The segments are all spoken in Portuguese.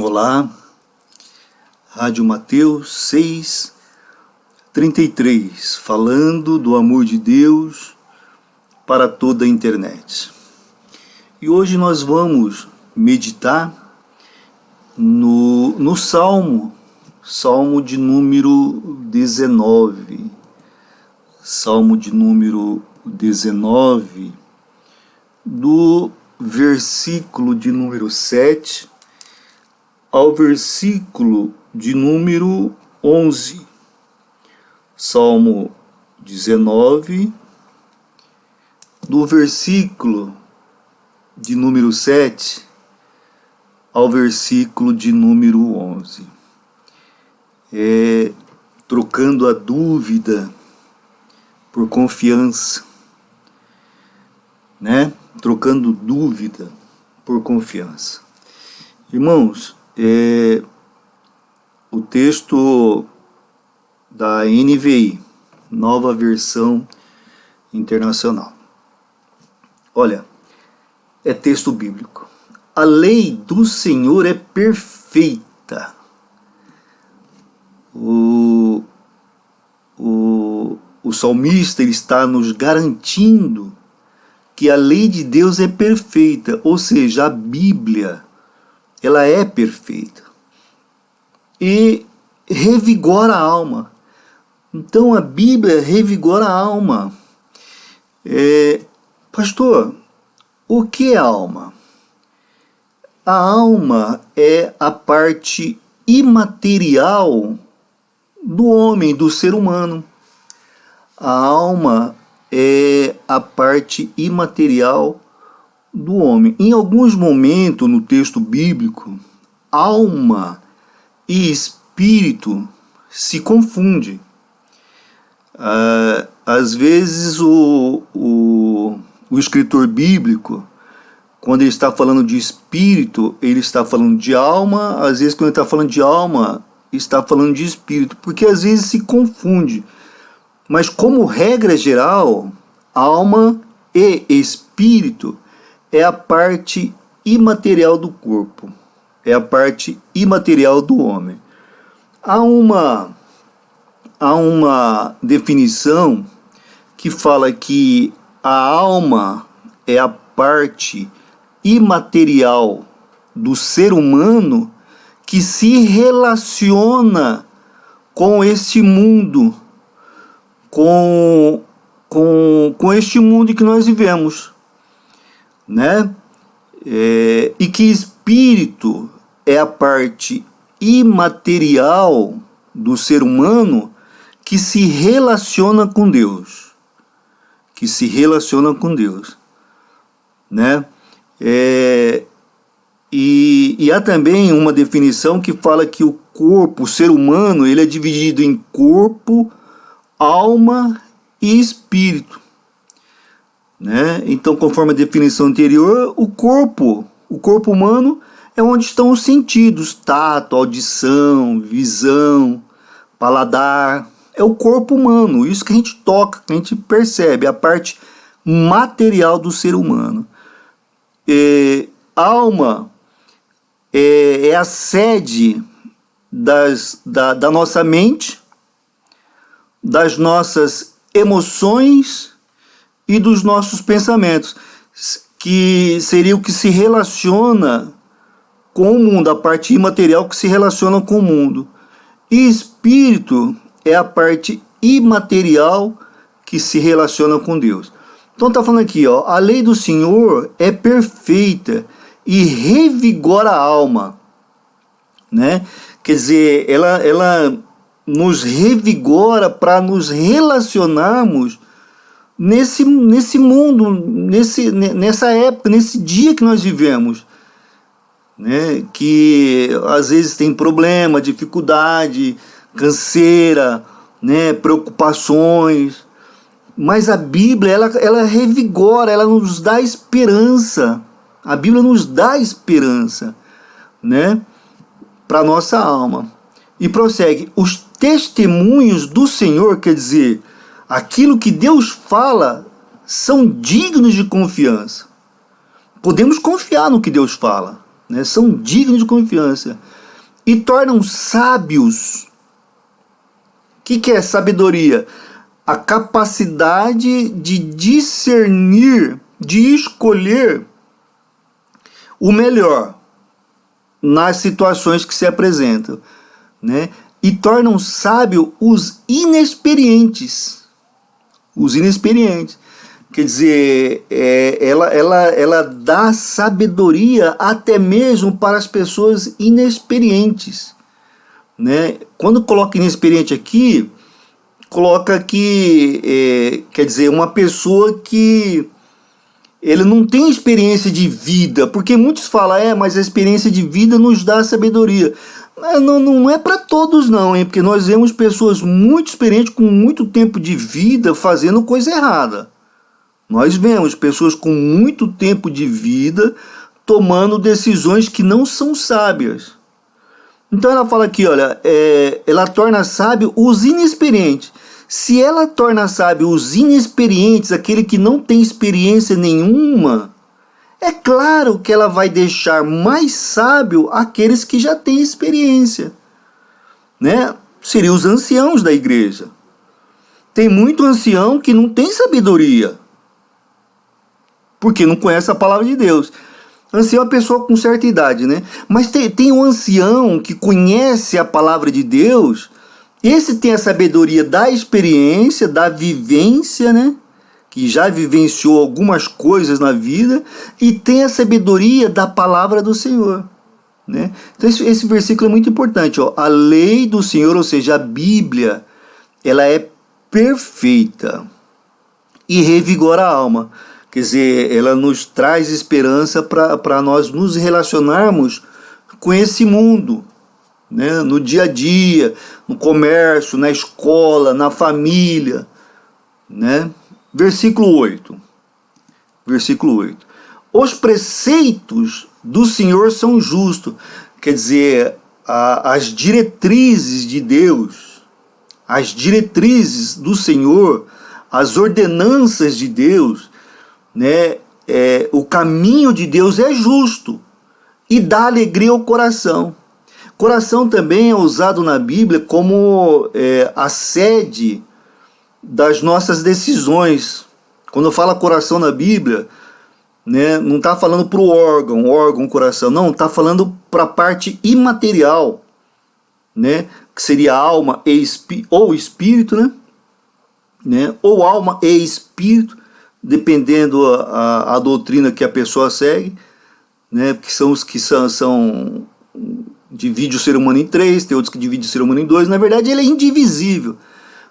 Olá, Rádio Mateus 6:33, falando do amor de Deus para toda a internet. E hoje nós vamos meditar no Salmo de número 19. Salmo de número 19, do versículo de número 7 ao versículo de número 11. Salmo 19, do versículo de número 7 ao versículo de número 11. Trocando a dúvida por confiança, né? Trocando dúvida por confiança. Irmãos, o texto da NVI, Nova Versão Internacional. Olha, é texto bíblico. A lei do Senhor é perfeita. O salmista ele está nos garantindo que a lei de Deus é perfeita, ou seja, a Bíblia, ela é perfeita e revigora a alma. Então a Bíblia revigora a alma. Pastor, o que é alma? A alma é a parte imaterial do homem, do ser humano. A alma é a parte imaterial do homem. Em alguns momentos no texto bíblico, alma e espírito se confundem. Às vezes o escritor bíblico, quando ele está falando de espírito, ele está falando de alma. Às vezes quando ele está falando de alma, está falando de espírito, porque às vezes se confunde. Mas como regra geral, alma e espírito é a parte imaterial do corpo, é a parte imaterial do homem. Há uma definição que fala que a alma é a parte imaterial do ser humano que se relaciona com este mundo, com este mundo que nós vivemos, né? E que espírito é a parte imaterial do ser humano que se relaciona com Deus, né? E há também uma definição que fala que o corpo, o ser humano, ele é dividido em corpo, alma e espírito, né? Então, conforme a definição anterior, o corpo humano é onde estão os sentidos: tato, audição, visão, paladar. É o corpo humano, isso que a gente toca, que a gente percebe, a parte material do ser humano. Alma é a sede da nossa mente, das nossas emoções e dos nossos pensamentos, que seria o que se relaciona com o mundo, a parte imaterial que se relaciona com o mundo. E espírito é a parte imaterial que se relaciona com Deus. Então está falando aqui, a lei do Senhor é perfeita e revigora a alma, né? Quer dizer, ela nos revigora para nos relacionarmos nesse mundo, nessa época, nesse dia que nós vivemos, né? Que às vezes tem problema, dificuldade, canseira, né? Preocupações, mas a Bíblia ela revigora, ela nos dá esperança. A Bíblia nos dá esperança, né? Para nossa alma. E prossegue: os testemunhos do Senhor, quer dizer, aquilo que Deus fala, são dignos de confiança. Podemos confiar no que Deus fala, né? São dignos de confiança e tornam sábios. O que é sabedoria? A capacidade de discernir, de escolher o melhor nas situações que se apresentam, né? E tornam sábio os inexperientes. Os inexperientes. Quer dizer, ela dá sabedoria até mesmo para as pessoas inexperientes, né? Quando coloca inexperiente aqui, coloca que, quer dizer, uma pessoa que ele não tem experiência de vida, porque muitos falam, mas a experiência de vida nos dá sabedoria. Não é para todos não, hein? Porque nós vemos pessoas muito experientes com muito tempo de vida fazendo coisa errada. Nós vemos pessoas com muito tempo de vida tomando decisões que não são sábias. Então ela fala aqui, olha, ela torna sábio os inexperientes. Se ela torna sábio os inexperientes, aquele que não tem experiência nenhuma, é claro que ela vai deixar mais sábio aqueles que já têm experiência, né? Seriam os anciãos da igreja. Tem muito ancião que não tem sabedoria, porque não conhece a palavra de Deus. Ancião é uma pessoa com certa idade, né? Mas tem um ancião que conhece a palavra de Deus. Esse tem a sabedoria da experiência, da vivência, né? Que já vivenciou algumas coisas na vida e tem a sabedoria da palavra do Senhor, né? Então esse versículo é muito importante, ó. A lei do Senhor, ou seja, a Bíblia, ela é perfeita e revigora a alma. Quer dizer, ela nos traz esperança para nós nos relacionarmos com esse mundo, né? No dia a dia, no comércio, na escola, na família, né? Versículo 8. Versículo 8. Os preceitos do Senhor são justos. Quer dizer, as diretrizes de Deus, as diretrizes do Senhor, as ordenanças de Deus, né? O caminho de Deus é justo e dá alegria ao coração. Coração também é usado na Bíblia como a sede das nossas decisões. Quando eu falo coração na Bíblia, né, não está falando para o órgão, coração, não, está falando para a parte imaterial, né, que seria alma ou espírito, né, ou alma e espírito, dependendo a doutrina que a pessoa segue, né, que são os que são divide o ser humano em 3, tem outros que dividem o ser humano em 2. Na verdade, ele é indivisível.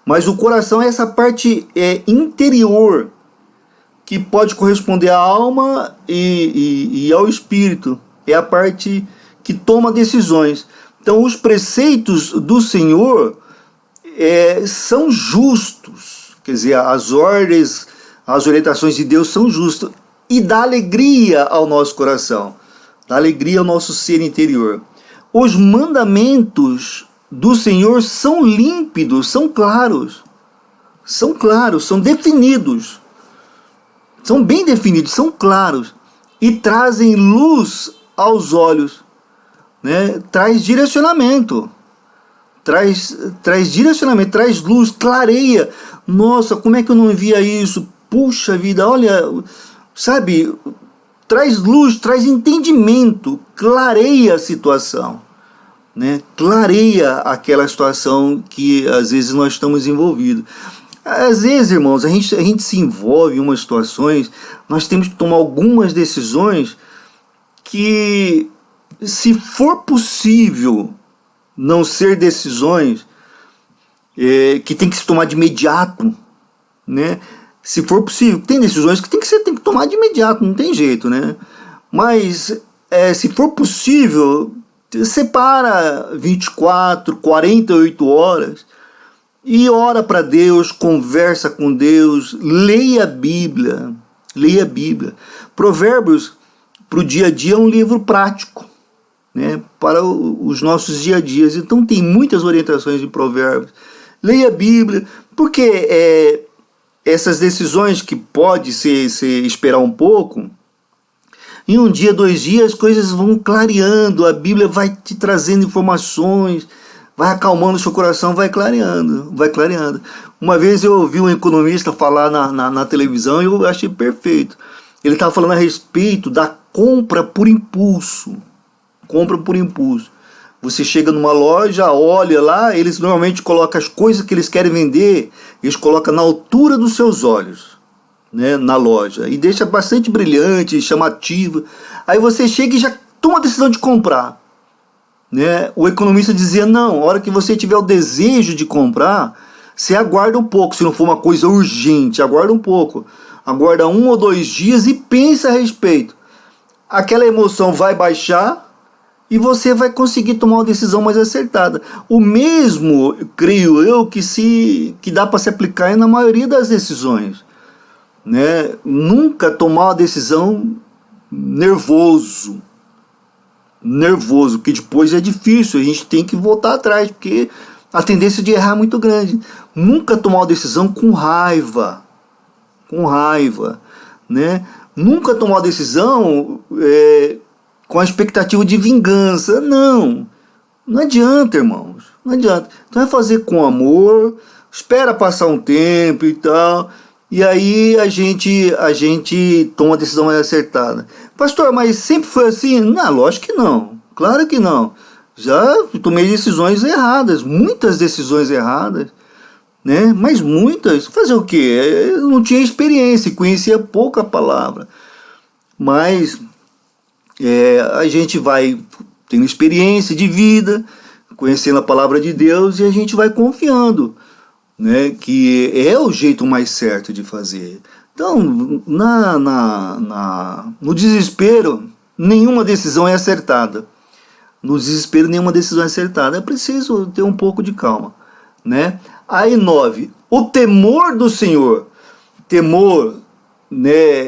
Mas o coração é essa parte interior, que pode corresponder à alma e ao espírito. É a parte que toma decisões. Então, os preceitos do Senhor são justos. Quer dizer, as ordens, as orientações de Deus são justas. E dá alegria ao nosso coração. Dá alegria ao nosso ser interior. Os mandamentos do Senhor são límpidos, são claros, são definidos, são bem definidos, são claros e trazem luz aos olhos, né? Traz direcionamento, traz direcionamento, traz luz, clareia. Nossa, como é que eu não via isso? Puxa vida, olha, sabe? Traz luz, traz entendimento, clareia a situação, né? Clareia aquela situação que às vezes nós estamos envolvidos. Às vezes, irmãos, a gente se envolve em umas situações, nós temos que tomar algumas decisões que, se for possível não ser decisões que tem que se tomar de imediato, né? Se for possível, tem decisões que tem que tomar de imediato, não tem jeito, né? Mas se for possível, separa 24, 48 horas e ora para Deus, conversa com Deus, leia a Bíblia. Leia a Bíblia. Provérbios para o dia a dia é um livro prático, né? Para os nossos dia a dias. Então tem muitas orientações em Provérbios. Leia a Bíblia, porque essas decisões que pode ser esperar um pouco, Em um dia, 2 dias, as coisas vão clareando, a Bíblia vai te trazendo informações, vai acalmando o seu coração, vai clareando, vai clareando. Uma vez eu ouvi um economista falar na televisão e eu achei perfeito. Ele estava falando a respeito da compra por impulso. Compra por impulso. Você chega numa loja, olha lá, eles normalmente colocam as coisas que eles querem vender, eles colocam na altura dos seus olhos, né, na loja, e deixa bastante brilhante, chamativa. Aí você chega e já toma a decisão de comprar. Né? O economista dizia, não, a hora que você tiver o desejo de comprar, você aguarda um pouco, se não for uma coisa urgente, aguarda um pouco. Aguarda 1 ou 2 dias e pensa a respeito. Aquela emoção vai baixar e você vai conseguir tomar uma decisão mais acertada. O mesmo, creio eu, que dá para se aplicar na maioria das decisões. Né? Nunca tomar uma decisão nervoso, que depois é difícil, a gente tem que voltar atrás, porque a tendência de errar é muito grande. Nunca tomar uma decisão com raiva, né? Nunca tomar uma decisão com a expectativa de vingança. Não adianta, irmãos, não adianta. Então é fazer com amor, espera passar um tempo e tal, e aí a gente toma a decisão mais acertada. Pastor, mas sempre foi assim? Não, lógico que não, claro que não. Já tomei decisões erradas, muitas decisões erradas, né? Mas muitas. Fazer o quê? Eu não tinha experiência, conhecia pouca palavra. Mas a gente vai tendo experiência de vida, conhecendo a palavra de Deus, e a gente vai confiando, né, que é o jeito mais certo de fazer. Então, no desespero, nenhuma decisão é acertada. No desespero, nenhuma decisão é acertada. É preciso ter um pouco de calma, né? Aí 9, o temor do Senhor. Temor, né,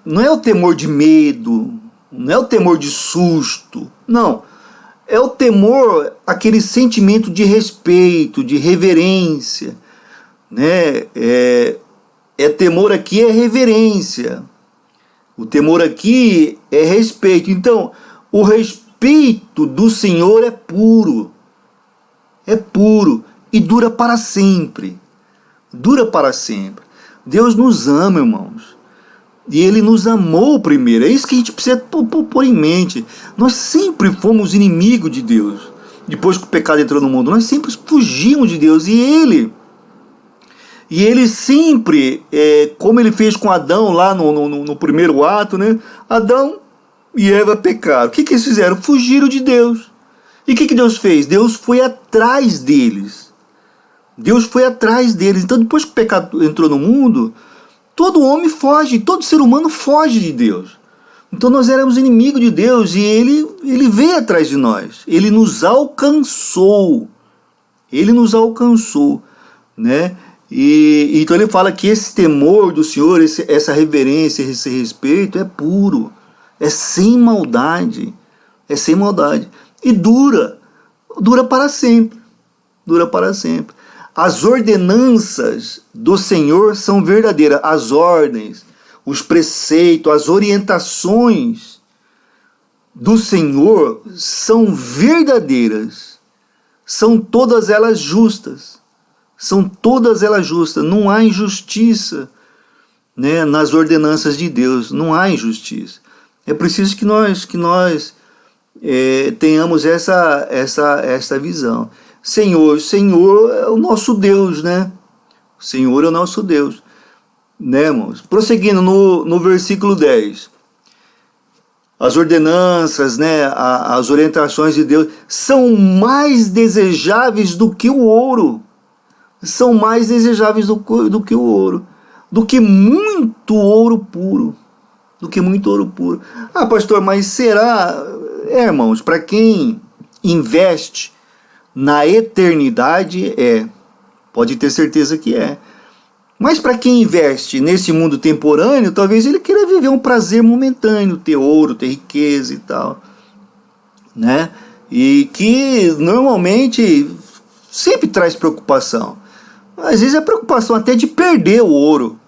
não é o temor de medo, não é o temor de susto, não. É o temor, aquele sentimento de respeito, de reverência, né? Temor aqui é reverência. O temor aqui é respeito. Então, o respeito do Senhor é puro e dura para sempre. Dura para sempre. Deus nos ama, irmãos. E Ele nos amou primeiro. É isso que a gente precisa pôr em mente. Nós sempre fomos inimigos de Deus. Depois que o pecado entrou no mundo, nós sempre fugimos de Deus. E Ele sempre, como Ele fez com Adão lá no primeiro ato, né? Adão e Eva pecaram. O que eles fizeram? Fugiram de Deus. E o que Deus fez? Deus foi atrás deles. Então, depois que o pecado entrou no mundo, todo homem foge, todo ser humano foge de Deus. Então nós éramos inimigos de Deus e Ele veio atrás de nós. Ele nos alcançou. Né? E então ele fala que esse temor do Senhor, essa reverência, esse respeito é puro, é sem maldade. E dura para sempre. As ordenanças do Senhor são verdadeiras. As ordens, os preceitos, as orientações do Senhor são verdadeiras. São todas elas justas. Não há injustiça, né, nas ordenanças de Deus. Não há injustiça. É preciso que nós tenhamos essa visão. Senhor é o nosso Deus, né? O Senhor é o nosso Deus, né, irmãos? Prosseguindo no versículo 10. As ordenanças, né, as orientações de Deus são mais desejáveis do que o ouro. Do que muito ouro puro. Ah, pastor, mas será? Irmãos, para quem investe na eternidade, pode ter certeza que é. Mas para quem investe nesse mundo temporâneo, talvez ele queira viver um prazer momentâneo, ter ouro, ter riqueza e tal, né? E que normalmente sempre traz preocupação. Às vezes é preocupação até de perder o ouro,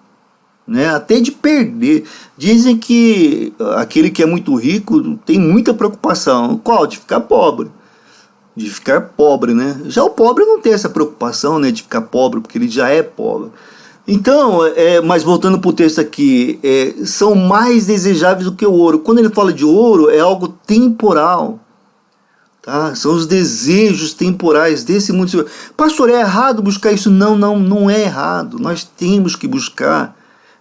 né? Até de perder. Dizem que aquele que é muito rico tem muita preocupação. Qual? De ficar pobre. De ficar pobre, né? Já o pobre não tem essa preocupação, né, de ficar pobre, porque ele já é pobre. Então, mas voltando para o texto aqui, são mais desejáveis do que o ouro. Quando ele fala de ouro, é algo temporal. Tá? São os desejos temporais desse mundo. Pastor, é errado buscar isso? Não é errado. Nós temos que buscar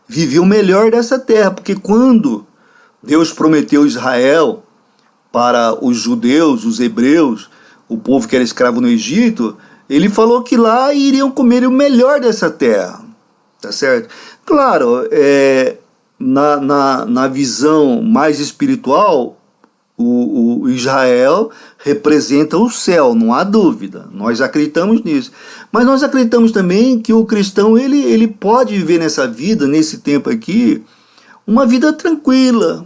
viver o melhor dessa terra, porque quando Deus prometeu Israel para os judeus, os hebreus, o povo que era escravo no Egito, ele falou que lá iriam comer o melhor dessa terra. Tá certo? Claro, na visão mais espiritual, o Israel representa o céu, não há dúvida. Nós acreditamos nisso. Mas nós acreditamos também que o cristão ele pode viver nessa vida, nesse tempo aqui, uma vida tranquila,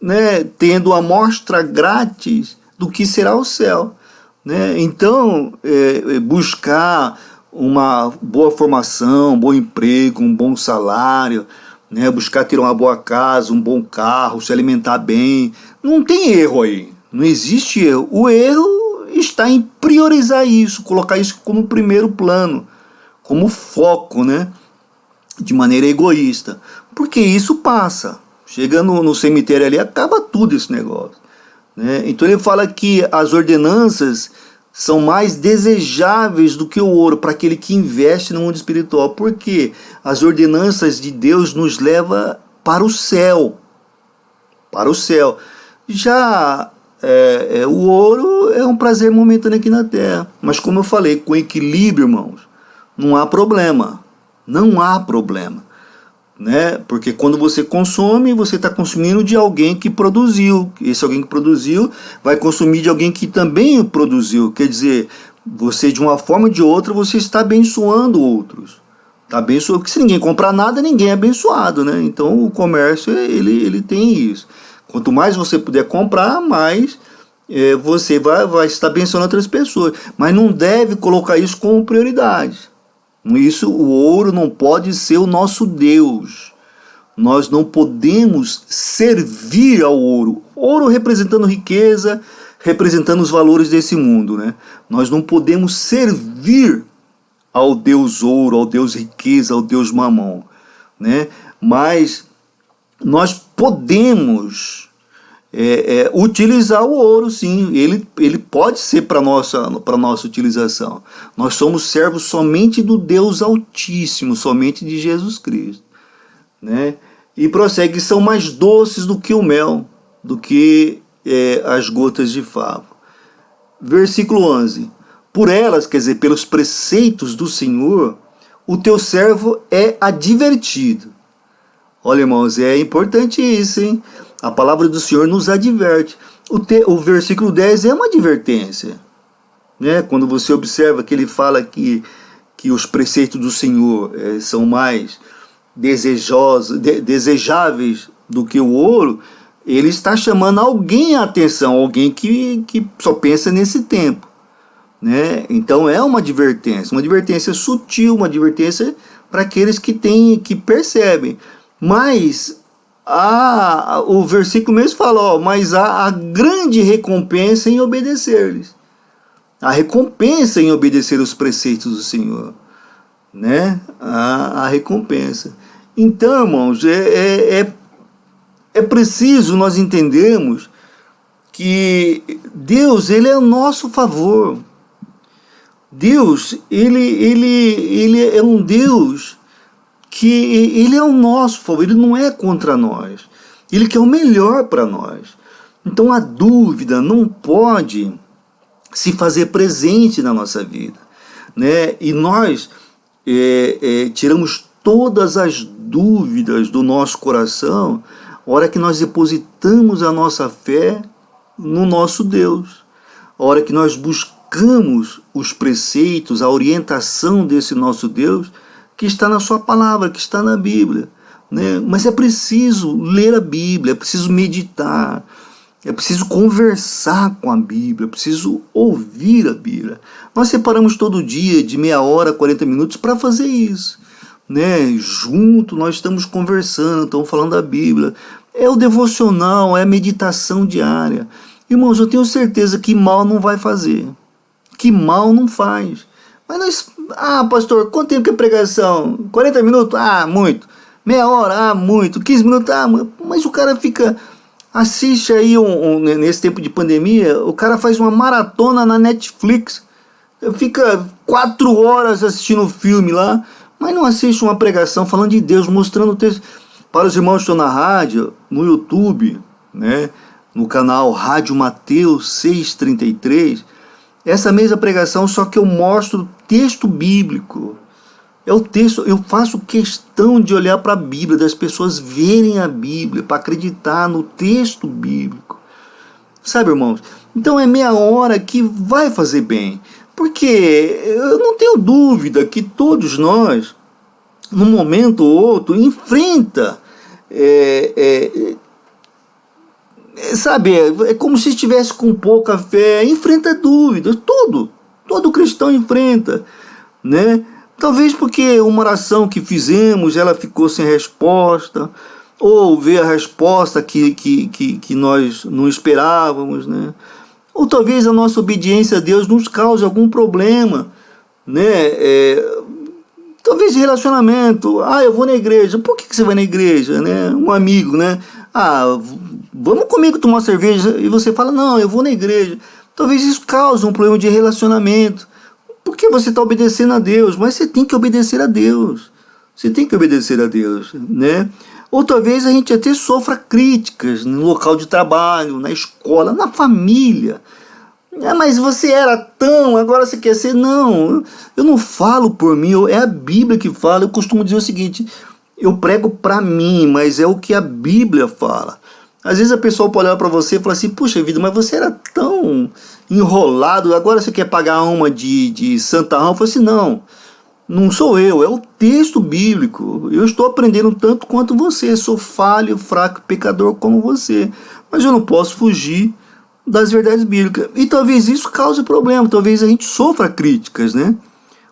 né? Tendo a amostra grátis do que será o céu. Né? Então, buscar uma boa formação, um bom emprego, um bom salário, né? Buscar ter uma boa casa, um bom carro, se alimentar bem. Não tem erro aí, não existe erro. O erro está em priorizar isso, colocar isso como primeiro plano, como foco, né? De maneira egoísta. Porque isso passa. Chega no cemitério ali, acaba tudo esse negócio. Né? Então ele fala que as ordenanças são mais desejáveis do que o ouro para aquele que investe no mundo espiritual. Porque as ordenanças de Deus nos levam para o céu. Para o céu. Já o ouro é um prazer momentâneo aqui na terra. Mas como eu falei, com equilíbrio, irmãos, não há problema. Não há problema. Né? Porque quando você consome, você está consumindo de alguém que produziu. Esse alguém que produziu vai consumir de alguém que também produziu. Quer dizer, você de uma forma ou de outra, você está abençoando outros. Está abençoando, porque se ninguém comprar nada, ninguém é abençoado. Né? Então o comércio ele tem isso. Quanto mais você puder comprar, mais você vai estar abençoando outras pessoas. Mas não deve colocar isso como prioridade. Isso, o ouro não pode ser o nosso Deus. Nós não podemos servir ao ouro. Ouro representando riqueza, representando os valores desse mundo, né? Nós não podemos servir ao Deus ouro, ao Deus riqueza, ao Deus mamão, né? Mas nós podemos utilizar o ouro, sim. Ele pode ser para nossa utilização. Nós somos servos somente do Deus Altíssimo, somente de Jesus Cristo, né? E prossegue, são mais doces do que o mel, do que as gotas de favo. Versículo 11. Por elas, quer dizer, pelos preceitos do Senhor, o teu servo é advertido. Olha, irmãos, é importante isso, hein? A palavra do Senhor nos adverte. O versículo 10 é uma advertência. Né? Quando você observa que ele fala que os preceitos do Senhor são mais desejáveis do que o ouro, ele está chamando alguém a atenção, alguém que só pensa nesse tempo. Né? Então é uma advertência sutil, uma advertência para aqueles que percebem. Mas o versículo mesmo fala, mas há a grande recompensa em obedecer-lhes. A recompensa em obedecer os preceitos do Senhor. Né? A recompensa. Então, irmãos, é preciso nós entendermos que Deus, ele é o nosso favor. Deus, ele é um Deus que ele é o nosso favor, ele não é contra nós. Ele quer o melhor para nós. Então a dúvida não pode se fazer presente na nossa vida. Né? E nós tiramos todas as dúvidas do nosso coração a hora que nós depositamos a nossa fé no nosso Deus. A hora que nós buscamos os preceitos, a orientação desse nosso Deus, que está na sua palavra, que está na Bíblia. Né? Mas é preciso ler a Bíblia, é preciso meditar, é preciso conversar com a Bíblia, é preciso ouvir a Bíblia. Nós separamos todo dia de meia hora, 40 minutos para fazer isso. né? Junto nós estamos conversando, estamos falando da Bíblia. É o devocional, é a meditação diária. Irmãos, eu tenho certeza que mal não vai fazer. Que mal não faz. Mas nós... pastor, quanto tempo que é pregação? 40 minutos? Muito. Meia hora? Muito. 15 minutos? Muito. Mas o cara fica... Assiste aí, nesse tempo de pandemia, o cara faz uma maratona na Netflix. Fica 4 horas assistindo um filme lá, mas não assiste uma pregação falando de Deus, mostrando o texto. Para os irmãos que estão na rádio, no YouTube, né, no canal Rádio Mateus 633, essa mesma pregação, só que eu mostro texto bíblico. É o texto, eu faço questão de olhar para a Bíblia, das pessoas verem a Bíblia, para acreditar no texto bíblico. Sabe, irmãos? Então é meia hora que vai fazer bem. Porque eu não tenho dúvida que todos nós, num momento ou outro, enfrenta, sabe, é como se estivesse com pouca fé, enfrenta dúvidas, todo cristão enfrenta, né? Talvez porque uma oração que fizemos, ela ficou sem resposta, ou veio a resposta que nós não esperávamos, né? Ou talvez a nossa obediência a Deus nos cause algum problema, né? Talvez de relacionamento. Eu vou na igreja. Por que você vai na igreja, né? Um amigo, né? Vamos comigo tomar cerveja. E você fala, não, eu vou na igreja. Talvez isso cause um problema de relacionamento. Porque você está obedecendo a Deus, mas você tem que obedecer a Deus. Você tem que obedecer a Deus, né? Ou talvez a gente até sofra críticas no local de trabalho, na escola, na família. Mas você era tão, agora você quer ser... Não, eu não falo por mim, é a Bíblia que fala. Eu costumo dizer o seguinte, eu prego para mim, mas é o que a Bíblia fala. Às vezes a pessoa pode olhar para você e falar assim, puxa vida, mas você era tão enrolado, agora você quer pagar uma de santarrão? Eu falo assim, não sou eu, é o texto bíblico. Eu estou aprendendo tanto quanto você, sou falho, fraco, pecador como você, mas eu não posso fugir das verdades bíblicas. E talvez isso cause problema, talvez a gente sofra críticas, né?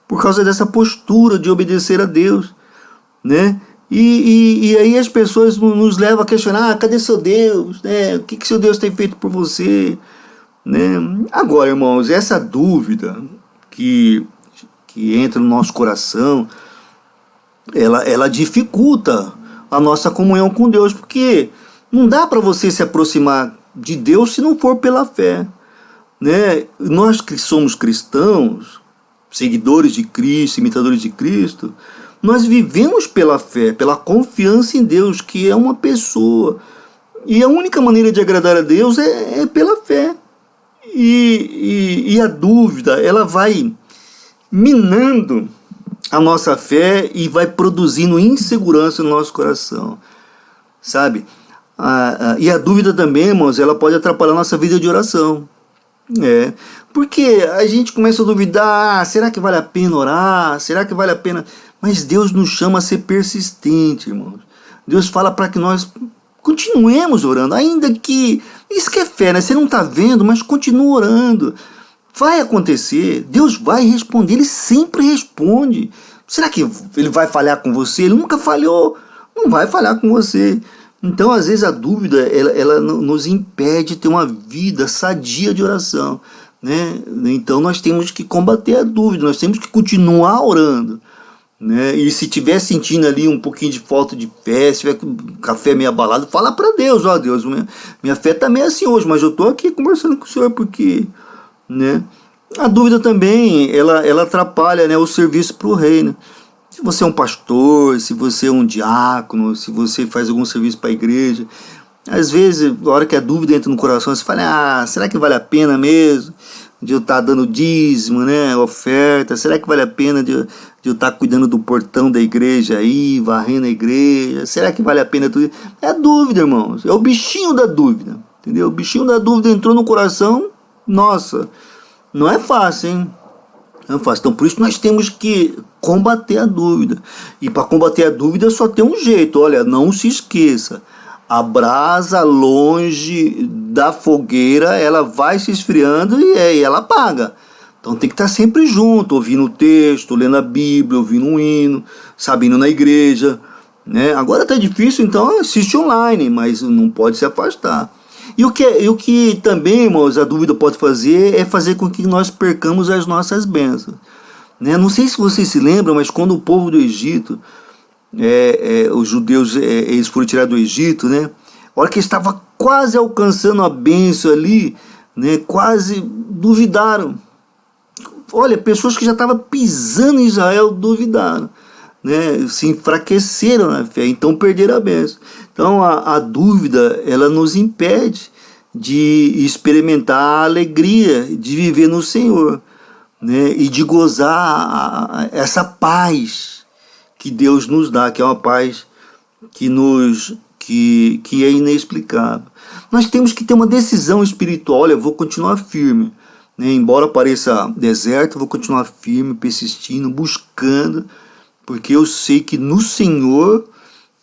Por causa dessa postura de obedecer a Deus, né? E aí as pessoas nos levam a questionar, cadê seu Deus? Né? O que seu Deus tem feito por você? Né? Agora, irmãos, essa dúvida que entra no nosso coração, ela dificulta a nossa comunhão com Deus, porque não dá para você se aproximar de Deus se não for pela fé, né? Nós que somos cristãos, seguidores de Cristo, imitadores de Cristo, nós vivemos pela fé, pela confiança em Deus, que é uma pessoa. E a única maneira de agradar a Deus é pela fé. E a dúvida, ela vai minando a nossa fé e vai produzindo insegurança no nosso coração, sabe? E a dúvida também, irmãos, ela pode atrapalhar a nossa vida de oração. Porque a gente começa a duvidar, será que vale a pena orar? Será que vale a pena? Mas Deus nos chama a ser persistente, irmãos. Deus fala para que nós continuemos orando, ainda que... Isso que é fé, né? Você não está vendo, mas continua orando. Vai acontecer, Deus vai responder, Ele sempre responde. Será que Ele vai falhar com você? Ele nunca falhou, não vai falhar com você. Então, às vezes, a dúvida, ela nos impede de ter uma vida sadia de oração, né? Então, nós temos que combater a dúvida, nós temos que continuar orando, né? E se estiver sentindo ali um pouquinho de falta de fé, se tiver com o café meio abalado, fala para Deus, Deus, minha fé está meio assim hoje, mas eu estou aqui conversando com o Senhor porque, né? A dúvida também, ela atrapalha, né, o serviço para o reino. Se você é um pastor, se você é um diácono, se você faz algum serviço para a igreja, às vezes, na hora que a dúvida entra no coração, você fala, será que vale a pena mesmo de eu estar dando dízimo, né, oferta? Será que vale a pena de eu estar cuidando do portão da igreja aí, varrendo a igreja? Será que vale a pena tudo isso? É a dúvida, irmãos, é o bichinho da dúvida, entendeu? O bichinho da dúvida entrou no coração, nossa, não é fácil, hein? Não é fácil. Então, por isso nós temos que combater a dúvida. E para combater a dúvida só tem um jeito. Olha, não se esqueça. A brasa longe da fogueira, ela vai se esfriando e ela apaga. Então tem que estar sempre junto, ouvindo o texto, lendo a Bíblia, ouvindo um hino, sabendo na igreja, né? Agora está difícil, então assiste online, mas não pode se afastar. E o que também, irmãos, a dúvida pode fazer é fazer com que nós percamos as nossas bênçãos, né? Não sei se vocês se lembram, mas quando o povo do Egito, os judeus, eles foram tirados do Egito, né? A hora que estava quase alcançando a bênção ali, né? Quase duvidaram. Olha, pessoas que já estavam pisando em Israel duvidaram, né? Se enfraqueceram na fé, então perderam a bênção. Então a dúvida, ela nos impede de experimentar a alegria de viver no Senhor, né? E de gozar essa paz que Deus nos dá, que é uma paz que é inexplicável. Nós temos que ter uma decisão espiritual. Olha, eu vou continuar firme, né? Embora pareça deserto, eu vou continuar firme, persistindo, buscando, porque eu sei que no Senhor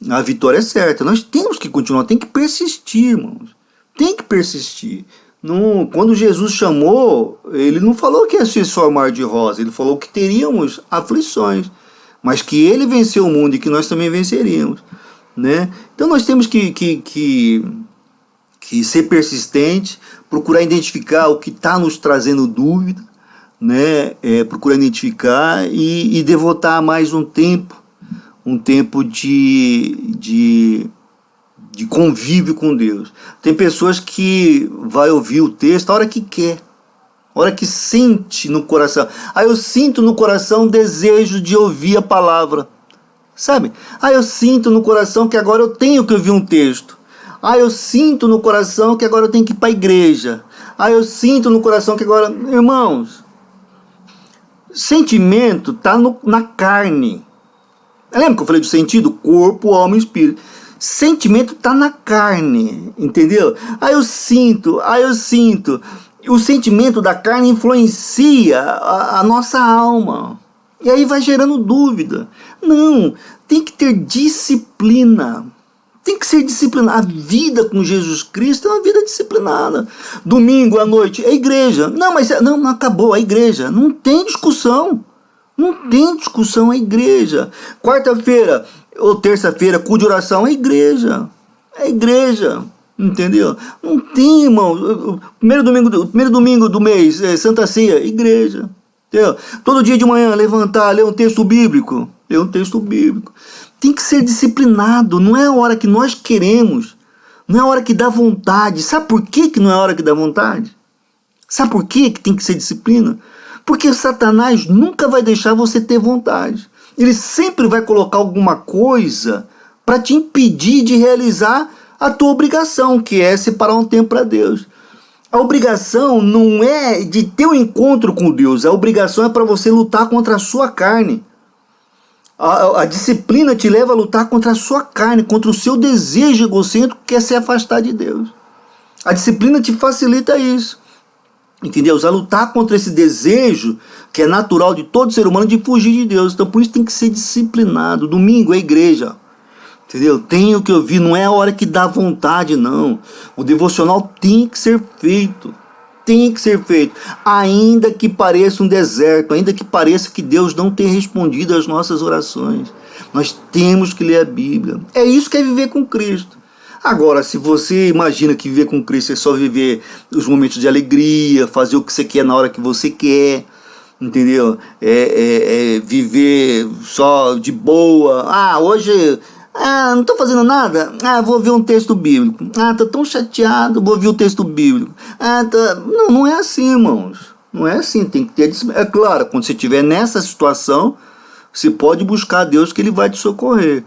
a vitória é certa. Nós temos que continuar, tem que persistir, irmãos. Tem que persistir. Não, quando Jesus chamou, ele não falou que ia ser só mar de rosa, ele falou que teríamos aflições, mas que ele venceu o mundo e que nós também venceríamos, né? Então nós temos que ser persistente, procurar identificar o que está nos trazendo dúvida, né? Procurar identificar e devotar mais um tempo de convívio com Deus. Tem pessoas que vai ouvir o texto a hora que quer, a hora que sente no coração. Eu sinto no coração o desejo de ouvir a palavra, sabe? Eu sinto no coração que agora eu tenho que ouvir um texto. Eu sinto no coração que agora eu tenho que ir para a igreja. Eu sinto no coração que agora... Irmãos, sentimento está na carne. Lembra que eu falei do sentido? Corpo, alma e espírito. Sentimento está na carne, entendeu? Eu sinto. O sentimento da carne influencia a nossa alma. E aí vai gerando dúvida. Não, tem que ter disciplina. Tem que ser disciplinado. A vida com Jesus Cristo é uma vida disciplinada. Domingo à noite é igreja. Não acabou a igreja. Não tem discussão. Não tem discussão, é igreja. Quarta-feira ou terça-feira, culto de oração, é igreja. É igreja. Entendeu? Não tem, irmão. O primeiro domingo do mês, Santa Ceia, igreja. Entendeu? Todo dia de manhã, levantar, ler um texto bíblico. Tem que ser disciplinado. Não é a hora que nós queremos. Não é a hora que dá vontade. Sabe por que não é a hora que dá vontade? Sabe por que tem que ser disciplina? Porque Satanás nunca vai deixar você ter vontade. Ele sempre vai colocar alguma coisa para te impedir de realizar a tua obrigação, que é separar um tempo para Deus. A obrigação não é de ter um encontro com Deus. A obrigação é para você lutar contra a sua carne. A disciplina te leva a lutar contra a sua carne, contra o seu desejo egocêntrico, que é se afastar de Deus. A disciplina te facilita isso. Entendeu? A lutar contra esse desejo que é natural de todo ser humano de fugir de Deus. Então por isso tem que ser disciplinado. Domingo é igreja. Entendeu? Tenho que ouvir, não é a hora que dá vontade, não. O devocional tem que ser feito. Tem que ser feito. Ainda que pareça um deserto, ainda que pareça que Deus não tenha respondido às nossas orações. Nós temos que ler a Bíblia. É isso que é viver com Cristo. Agora, se você imagina que viver com Cristo é só viver os momentos de alegria, fazer o que você quer na hora que você quer, entendeu? Viver só de boa. Hoje não estou fazendo nada. Vou ver um texto bíblico. Estou tão chateado, vou ver o texto bíblico. Não é assim, irmãos. Não é assim, tem que ter disciplina. É claro, quando você estiver nessa situação, você pode buscar a Deus que Ele vai te socorrer.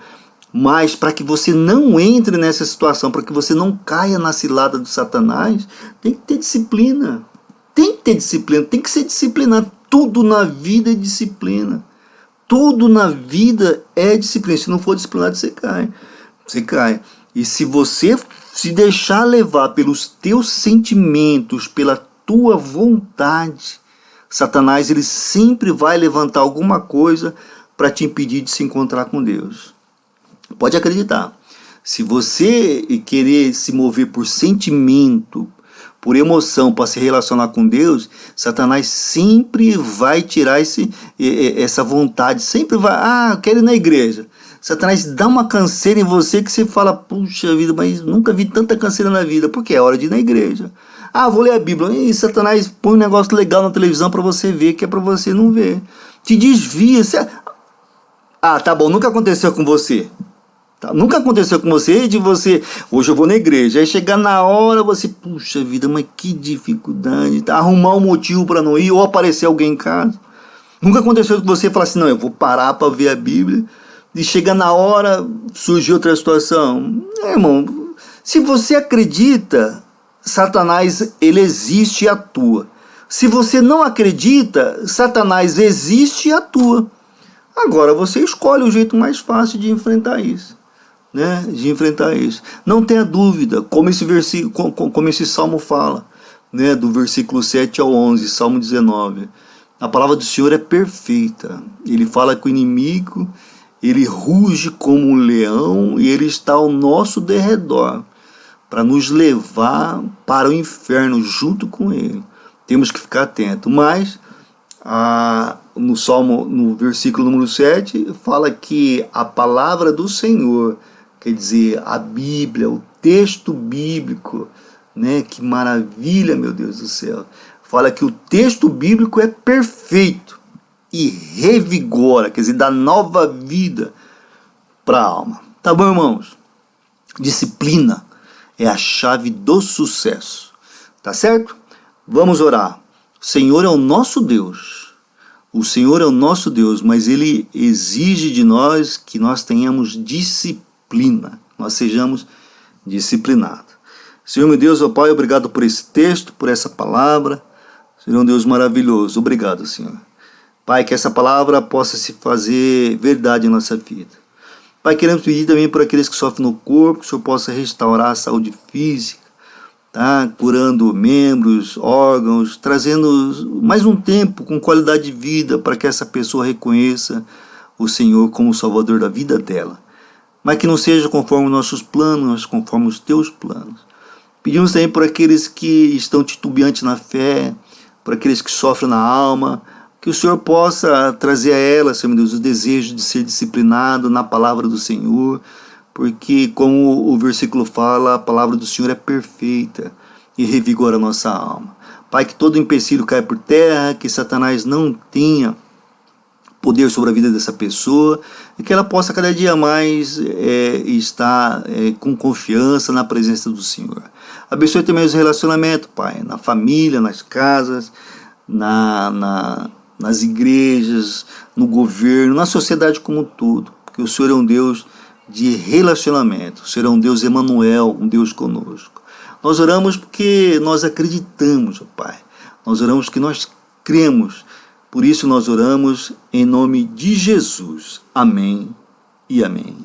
Mas para que você não entre nessa situação, para que você não caia na cilada do Satanás, tem que ter disciplina. Tem que ter disciplina, tem que ser disciplinado. Tudo na vida é disciplina. Tudo na vida é disciplina. Se não for disciplinado, você cai. Você cai. E se você se deixar levar pelos teus sentimentos, pela tua vontade, Satanás ele sempre vai levantar alguma coisa para te impedir de se encontrar com Deus. Pode acreditar. Se você querer se mover por sentimento, por emoção, para se relacionar com Deus, Satanás sempre vai tirar essa vontade, sempre vai, eu quero ir na igreja. Satanás dá uma canseira em você que você fala, puxa vida, mas nunca vi tanta canseira na vida, porque é hora de ir na igreja. Vou ler a Bíblia. E Satanás põe um negócio legal na televisão para você ver, que é para você não ver. Te desvia. Tá bom, nunca aconteceu com você. Nunca aconteceu com você de você, hoje eu vou na igreja, aí chegar na hora você, puxa vida, mas que dificuldade, arrumar um motivo para não ir, ou aparecer alguém em casa. Nunca aconteceu com você falar assim, não, eu vou parar para ver a Bíblia, e chegar na hora, surgiu outra situação. Irmão, se você acredita, Satanás, ele existe e atua. Se você não acredita, Satanás existe e atua. Agora você escolhe o jeito mais fácil de enfrentar isso. De enfrentar isso. Não tenha dúvida, como esse salmo fala, do versículo 7 ao 11, Salmo 19. A palavra do Senhor é perfeita. Ele fala que o inimigo, ele ruge como um leão e ele está ao nosso derredor para nos levar para o inferno junto com ele. Temos que ficar atentos. Mas no Salmo, no versículo número 7, fala que a palavra do Senhor, quer dizer, a Bíblia, o texto bíblico, que maravilha, meu Deus do céu, fala que o texto bíblico é perfeito e revigora, quer dizer, dá nova vida para a alma. Tá bom, irmãos? Disciplina é a chave do sucesso, tá certo? Vamos orar. O Senhor é o nosso Deus. O Senhor é o nosso Deus, mas Ele exige de nós que nós tenhamos disciplina, nós sejamos disciplinados. Senhor meu Deus, ó Pai, obrigado por esse texto, por essa palavra. Senhor, um Deus maravilhoso, obrigado, Senhor. Pai, que essa palavra possa se fazer verdade em nossa vida. Pai, queremos pedir também por aqueles que sofrem no corpo, que o Senhor possa restaurar a saúde física, curando membros, órgãos, trazendo mais um tempo com qualidade de vida para que essa pessoa reconheça o Senhor como o Salvador da vida dela. Mas que não seja conforme os nossos planos, mas conforme os teus planos. Pedimos também por aqueles que estão titubeantes na fé, por aqueles que sofrem na alma, que o Senhor possa trazer a elas, Senhor Deus, o desejo de ser disciplinado na palavra do Senhor, porque, como o versículo fala, a palavra do Senhor é perfeita e revigora a nossa alma. Pai, que todo empecilho caia por terra, que Satanás não tenha poder sobre a vida dessa pessoa e que ela possa cada dia mais estar com confiança na presença do Senhor. Abençoe também os relacionamentos, Pai, na família, nas casas, nas igrejas, no governo, na sociedade como um todo, porque o Senhor é um Deus de relacionamento, o Senhor é um Deus Emanuel, um Deus conosco. Nós oramos porque nós acreditamos, Pai, nós oramos porque nós cremos, por isso nós oramos em nome de Jesus. Amém e amém.